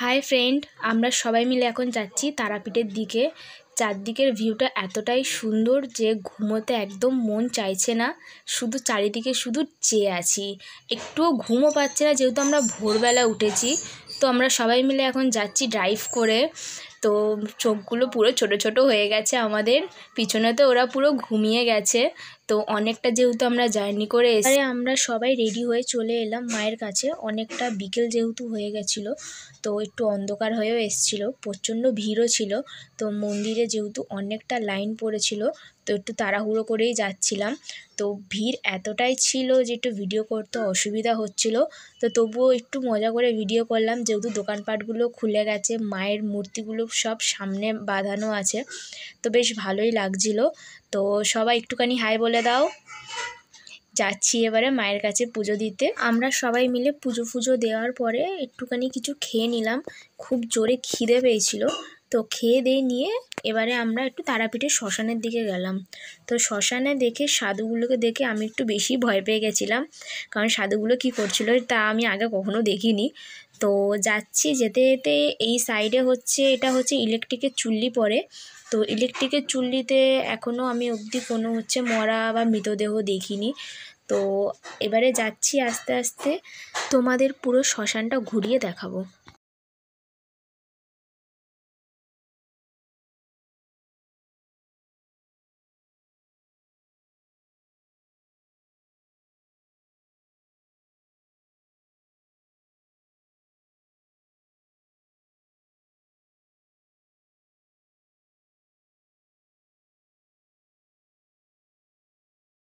Hi friend, আমরা সবাই মিলে এখন যাচ্ছি তারাপীঠের দিকে। চারদিকের ভিউটা এতটাই সুন্দর যে ঘুমোতে একদম মন চাইছে না, শুধু চারিদিকে শুধু চেয়ে আছি, একটুও ঘুমও পাচ্ছে না যেহেতু আমরা ভোরবেলা উঠেছি। তো আমরা সবাই মিলে এখন যাচ্ছি ড্রাইভ করে। তো চোখগুলো পুরো ছোট ছোট হয়ে গেছে আমাদের, পিছনে তো ওরা পুরো ঘুমিয়ে গেছে। তো অনেকটা যেহেতু আমরা জার্নি করে এসে আমরা সবাই রেডি হয়ে চলে এলাম মায়ের কাছে। অনেকটা বিকেল যেহেতু হয়ে গেছিলো, তো একটু অন্ধকার হয়েও এসেছিলো, প্রচণ্ড ভিড়ও ছিল। তো মন্দিরে যেহেতু অনেকটা লাইন পড়েছিল, তো একটু তাড়াহুড়ো করেই যাচ্ছিলাম। তো ভিড় এতটাই ছিল যে একটু ভিডিও করতে অসুবিধা হচ্ছিল, তো তবুও একটু মজা করে ভিডিও করলাম যেহেতু দোকানপাটগুলো খুলে গেছে, মায়ের মূর্তিগুলো সব সামনে বাঁধানো আছে, তো বেশ ভালোই লাগছিল। তো সবাই একটুখানি হাই বলে দাও। যাচ্ছি এবারে মায়ের কাছে পুজো দিতে। আমরা সবাই মিলে পুজো দেওয়ার পরে একটুখানি কিছু খেয়ে নিলাম, খুব জোরে খিদে পেয়েছিল। তো খেয়ে দিয়ে নিয়ে এবারে আমরা একটু তারাপীঠের শ্মশানের দিকে গেলাম। তো শ্মশানে দেখে সাধুগুলোকে দেখে আমি একটু বেশি ভয় পেয়ে গেছিলাম, কারণ সাধুগুলো কী করছিল তা আমি আগে কখনো দেখিনি। তো যাচ্ছি, যেতে যেতে এই সাইডে এটা হচ্ছে ইলেকট্রিকের চুল্লি পড়ে। তো ইলেকট্রিকের চুল্লিতে এখনও আমি অবধি কোনো মরা বা মৃতদেহ দেখিনি। তো এবারে যাচ্ছি আস্তে আস্তে, তোমাদের পুরো শ্মশানটা ঘুরিয়ে দেখাবো।